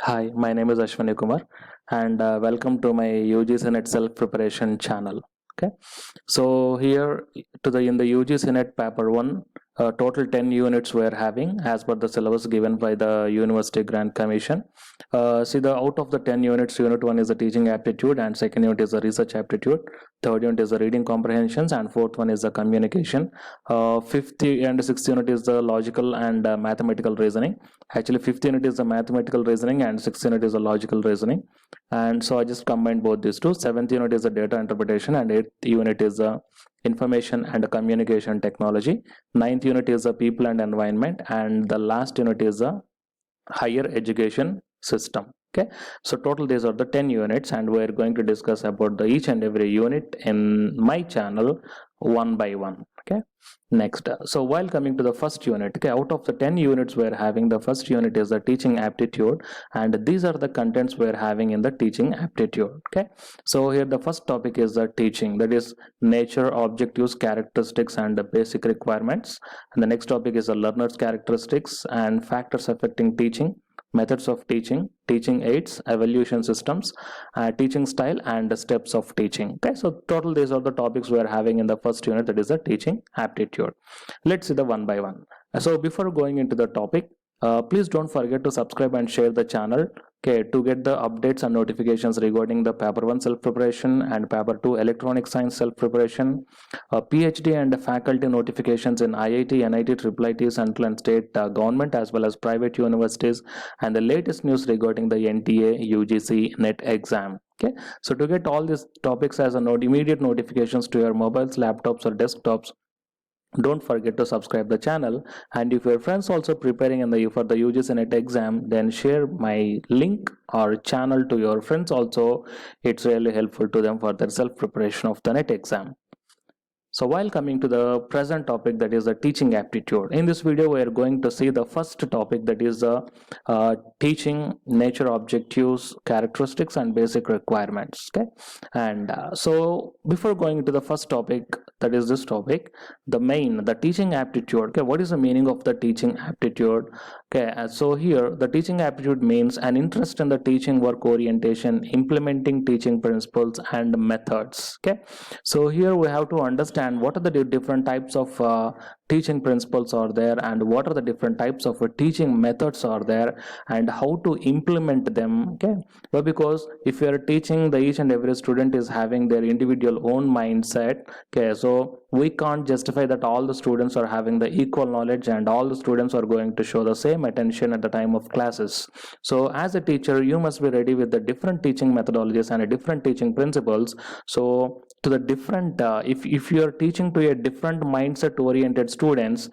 Hi, my name is Ashwani Kumar, and welcome to my UGC NET self preparation channel. Okay, so here to the in the UGC NET paper one, total 10 units we are having as per the syllabus given by the University Grant Commission. See, the out of the 10 units, unit one is the teaching aptitude, and second unit is the research aptitude, third unit is the reading comprehensions, and fourth one is the communication. Fifth and sixth unit is the logical and mathematical reasoning. Actually, fifth unit is the mathematical reasoning and sixth unit is the logical reasoning. And so I just combined both these two. Seventh unit is the data interpretation and eighth unit is the information and communication technology. Ninth unit is the people and environment, and the last unit is the higher education system. Okay, so total these are the 10 units, and we're going to discuss about the each and every unit in my channel one by one. Okay, next, so while coming to the first unit, okay, out of the 10 units we're having, the first unit is the teaching aptitude, and these are the contents we're having in the teaching aptitude. Okay, so here the first topic is the teaching, that is nature, objectives, characteristics, and the basic requirements. And the next topic is the learner's characteristics and factors affecting teaching, methods of teaching, teaching aids, evaluation systems, teaching style, and the steps of teaching. Okay, so total these are the topics we are having in the first unit, that is the teaching aptitude. Let's see the one by one. So before going into the topic, please don't forget to subscribe and share the channel, okay, to get the updates and notifications regarding the paper 1 self preparation and paper 2 electronic science self preparation, PhD and faculty notifications in IIT, NIT, IIIT, central and state government as well as private universities, and the latest news regarding the NTA UGC NET exam. Okay, so to get all these topics as a immediate notifications to your mobiles, laptops, or desktops, don't forget to subscribe the channel. And if your friends also preparing for the UGC NET exam, then share my link or channel to your friends also. It's really helpful to them for their self preparation of the NET exam. So while coming to the present topic, that is the teaching aptitude, in this video we are going to see the first topic, that is the teaching nature, objectives, characteristics, and basic requirements. Okay, and so before going into the first topic, that is this topic, the teaching aptitude. Okay, what is the meaning of the teaching aptitude? Okay, so here the teaching aptitude means an interest in the teaching work, orientation, implementing teaching principles and methods. Okay, so here we have to understand what are the different types of teaching principles are there, and what are the different types of teaching methods are there, and how to implement them. Okay, well, because if you are teaching, the each and every student is having their individual own mindset. Okay, so we can't justify that all the students are having the equal knowledge and all the students are going to show the same attention at the time of classes. So as a teacher, you must be ready with the different teaching methodologies and different teaching principles. So to the different if you are teaching to a different mindset oriented students,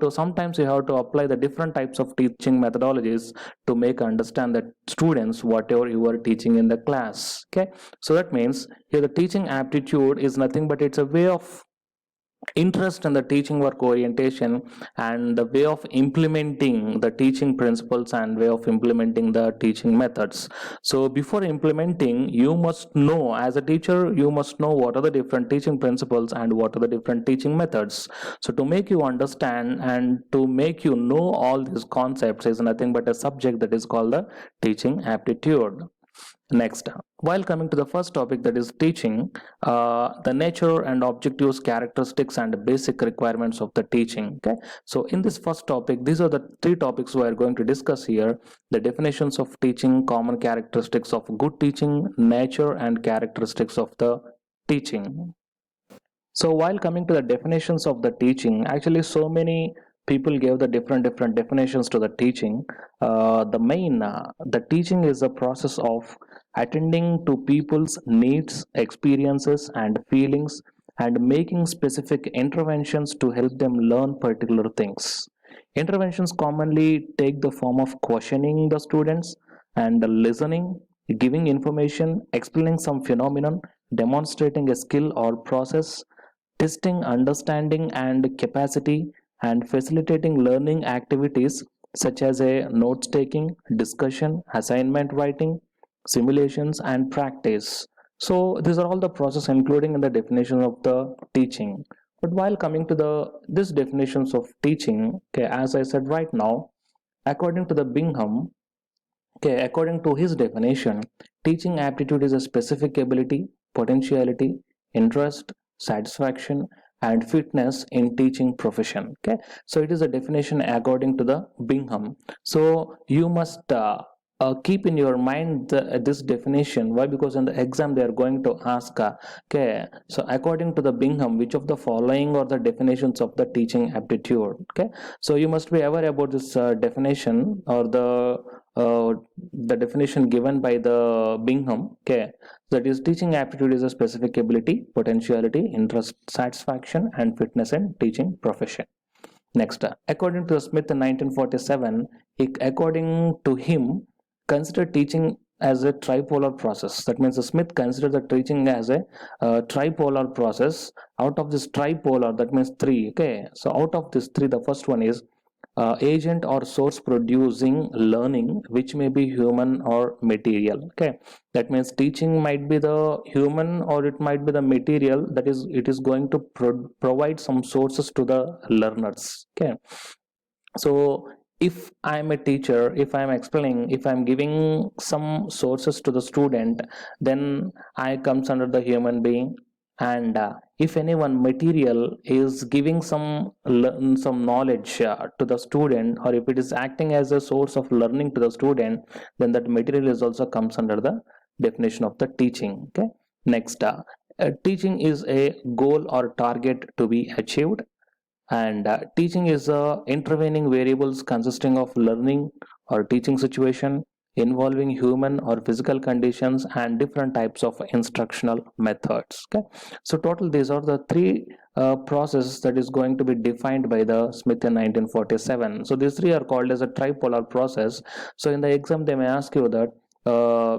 sometimes you have to apply the different types of teaching methodologies to make understand the students whatever you are teaching in the class. Okay, so that means here the teaching aptitude is nothing but it's a way of interest in the teaching work, orientation, and the way of implementing the teaching principles and way of implementing the teaching methods. So before implementing, you must know, as a teacher, you must know what are the different teaching principles and what are the different teaching methods. So to make you understand and to make you know all these concepts is nothing but a subject that is called the teaching aptitude. Next, while coming to the first topic, that is teaching, the nature and objectives, characteristics, and basic requirements of the teaching. Okay, so in this first topic, these are the three topics we are going to discuss here: the definitions of teaching, common characteristics of good teaching, nature and characteristics of the teaching. So while coming to the definitions of the teaching, actually so many people gave the different definitions to the teaching. The teaching is the process of attending to people's needs, experiences, and feelings, and making specific interventions to help them learn particular things. Interventions commonly take the form of questioning the students and listening, giving information, explaining some phenomenon, demonstrating a skill or process, testing understanding and capacity, and facilitating learning activities such as a notes taking, discussion, assignment writing, simulations, and practice. So these are all the process including in the definition of the teaching. But while coming to the this definitions of teaching, okay, as I said right now, according to the Bingham, Okay, according to his definition, teaching aptitude is a specific ability, potentiality, interest, satisfaction, and fitness in teaching profession. Okay, so it is a definition according to the Bingham. So you must keep in your mind this definition. Why? Because in the exam they are going to ask, okay, so according to the Bingham, which of the following are the definitions of the teaching aptitude? Okay, so you must be aware about this definition, or the definition given by the Bingham. Okay, that is, teaching aptitude is a specific ability, potentiality, interest, satisfaction, and fitness in teaching profession. Next, according to Smith in 1947, according to him, consider teaching as a tripolar process. That means Smith considered the teaching as a tripolar process. Out of this tripolar, that means three. Okay, so out of this three, the first one is agent or source producing learning, which may be human or material. Okay, that means teaching might be the human or it might be the material, that is, it is going to provide some sources to the learners. Okay, so if I'm a teacher, if I'm explaining, if I'm giving some sources to the student, then I comes under the human being. And if anyone material is giving some knowledge to the student, or if it is acting as a source of learning to the student, then that material is also comes under the definition of the teaching. Okay, next, teaching is a goal or target to be achieved, and teaching is intervening variables consisting of learning or teaching situation involving human or physical conditions and different types of instructional methods. Okay, so total these are the three processes that is going to be defined by the Smith in 1947. So these three are called as a tripolar process. So in the exam they may ask you that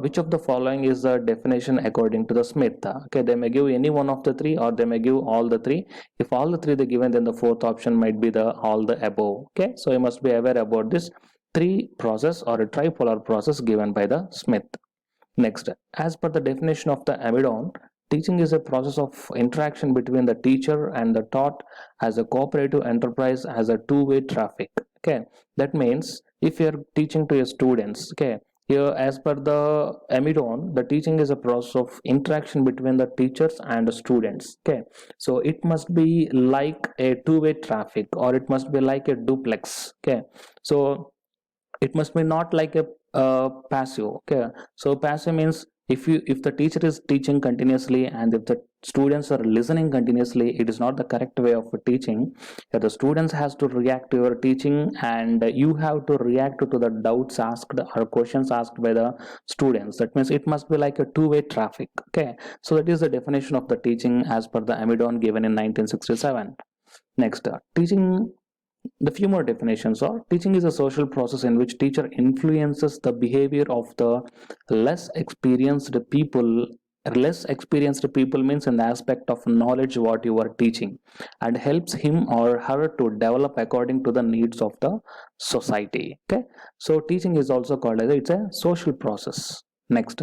which of the following is the definition according to the Smith. Okay, they may give any one of the three, or they may give all the three. If all the three they given, then the fourth option might be the all the above. Okay, so you must be aware about this three process or a tripolar process given by the Smith. Next, as per the definition of the Amidon, teaching is a process of interaction between the teacher and the taught as a cooperative enterprise, as a two-way traffic. Okay, that means if you are teaching to your students, okay, here as per the Amidon, the teaching is a process of interaction between the teachers and the students. Okay, so it must be like a two-way traffic, or it must be like a duplex. Okay, so it must be not like a passive. Okay, so passive means if the teacher is teaching continuously and if the students are listening continuously, it is not the correct way of teaching. The students has to react to your teaching, and you have to react to the doubts asked or questions asked by the students. That means it must be like a two-way traffic. Okay, so that is the definition of the teaching as per the Amidon given in 1967. Next, teaching, the few more definitions are: teaching is a social process in which teacher influences the behavior of the less experienced people. Less experienced people means in the aspect of knowledge what you are teaching, and helps him or her to develop according to the needs of the society. Okay, so teaching is also called as it's a social process. Next,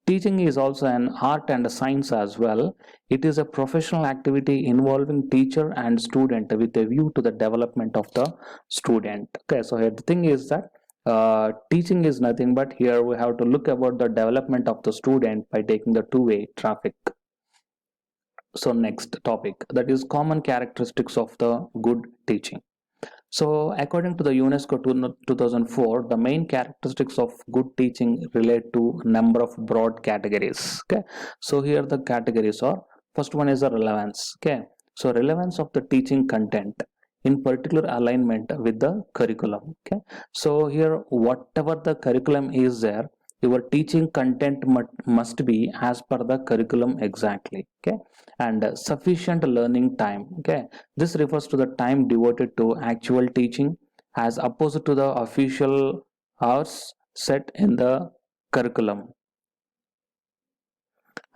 teaching is also an art and a science as well. It is a professional activity involving teacher and student with a view to the development of the student. Okay, so here the thing is that teaching is nothing but here we have to look about the development of the student by taking the two-way traffic. So next topic, that is common characteristics of the good teaching. So, according to the UNESCO 2004, the main characteristics of good teaching relate to number of broad categories. Okay, so here the categories are: first one is the relevance. Okay, so relevance of the teaching content, in particular alignment with the curriculum. Okay, so here whatever the curriculum is there, your teaching content must be as per the curriculum exactly. Okay, and sufficient learning time. Okay, this refers to the time devoted to actual teaching as opposed to the official hours set in the curriculum.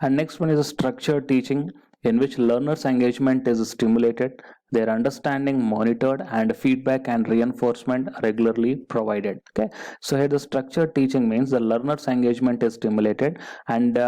And next one is a structured teaching in which learners engagement is stimulated their understanding monitored, and feedback and reinforcement regularly provided. Okay, so here the structured teaching means the learner's engagement is stimulated, and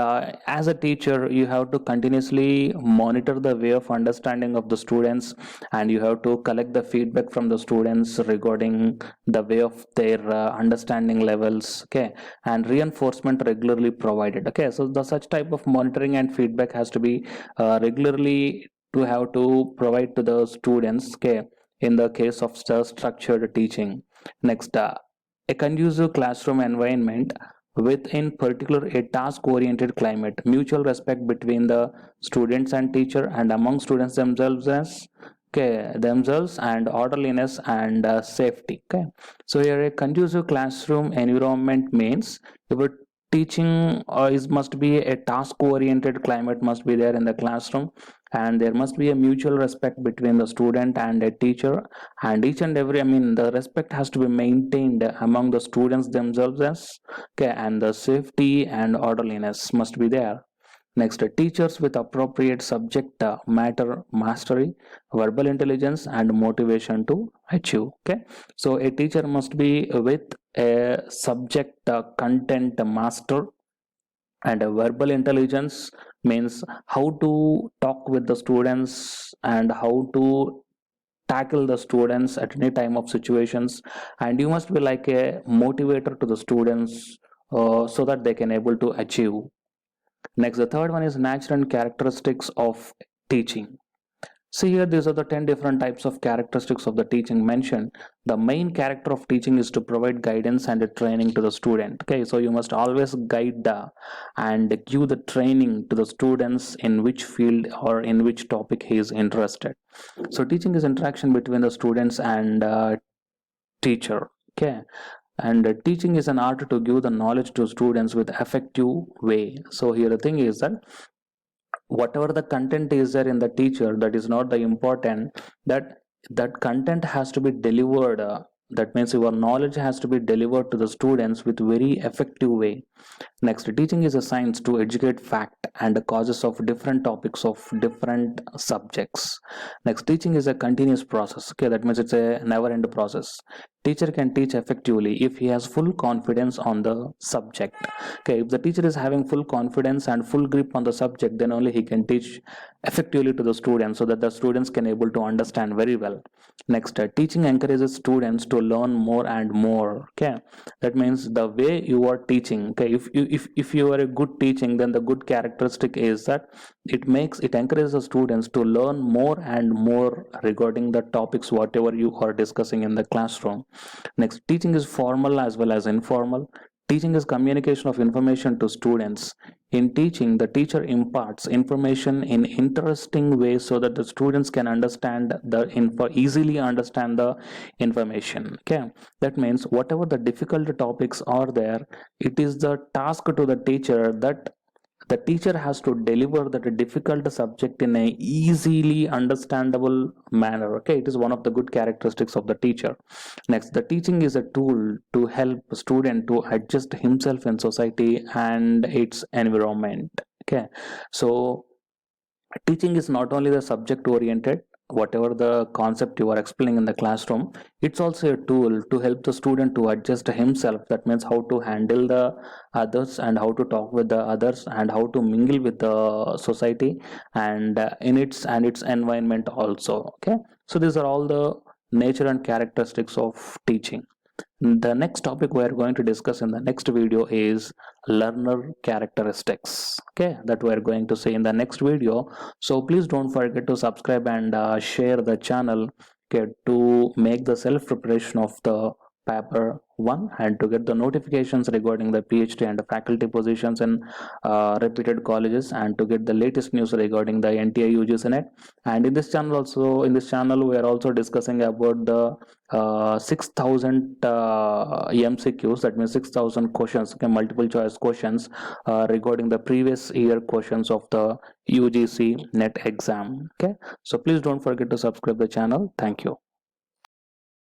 as a teacher you have to continuously monitor the way of understanding of the students, and you have to collect the feedback from the students regarding the way of their understanding levels. Okay, and reinforcement regularly provided. Okay, so the such type of monitoring and feedback has to be regularly to have to provide to the students. Okay, in the case of structured teaching. Next, a conducive classroom environment with in particular a task oriented climate, mutual respect between the students and teacher and among students themselves, as okay, themselves, and orderliness and safety. Okay, so here a conducive classroom environment means your teaching is must be a task oriented climate must be there in the classroom, and there must be a mutual respect between the student and a teacher, and each and every, I mean, the respect has to be maintained among the students themselves, as okay, and the safety and orderliness must be there. Next, teachers with appropriate subject matter mastery, verbal intelligence, and motivation to achieve. Okay, so a teacher must be with a subject content master, and a verbal intelligence means how to talk with the students and how to tackle the students at any time of situations, and you must be like a motivator to the students so that they can able to achieve. Next, the third one is nature and characteristics of teaching. See here, these are the 10 different types of characteristics of the teaching mentioned. The main character of teaching is to provide guidance and a training to the student. Okay, so you must always guide and give the training to the students in which field or in which topic he is interested. So teaching is interaction between the students and teacher. Okay, and teaching is an art to give the knowledge to students with effective way. So here the thing is that whatever the content is there in the teacher, that is not the important, that that content has to be delivered, that means your knowledge has to be delivered to the students with very effective way. Next, teaching is a science to educate fact and the causes of different topics of different subjects. Next, teaching is a continuous process. Okay, that means it's a never end process. Teacher can teach effectively if he has full confidence on the subject. Okay, if the teacher is having full confidence and full grip on the subject, then only he can teach effectively to the students so that the students can able to understand very well. Next, teaching encourages students to learn more and more. Okay, that means the way you are teaching. Okay, if you are a good teaching, then the good characteristic is that it encourages the students to learn more and more regarding the topics whatever you are discussing in the classroom. Next, teaching is formal as well as informal. Teaching is communication of information to students. In teaching, the teacher imparts information in interesting ways so that the students can understand the info, easily understand the information. Okay, that means whatever the difficult topics are there, it is the task to the teacher that the teacher has to deliver that difficult subject in a easily understandable manner. Okay, it is one of the good characteristics of the teacher. Next, the teaching is a tool to help a student to adjust himself in society and its environment. Okay, so teaching is not only the subject oriented, whatever the concept you are explaining in the classroom, it's also a tool to help the student to adjust himself. That means how to handle the others and how to talk with the others and how to mingle with the society and in its environment also. Okay, so these are all the nature and characteristics of teaching. The next topic we are going to discuss in the next video is learner characteristics. Okay, that we are going to see in the next video. So please don't forget to subscribe and share the channel, okay, to make the self preparation of the paper 1 and to get the notifications regarding the PhD and the faculty positions in reputed colleges, and to get the latest news regarding the NTI UGC NET. And in this channel also, we are also discussing about the 6,000 MCQs, that means 6,000 questions, okay, multiple choice questions regarding the previous year questions of the UGC NET exam. Okay, so please don't forget to subscribe the channel. Thank you.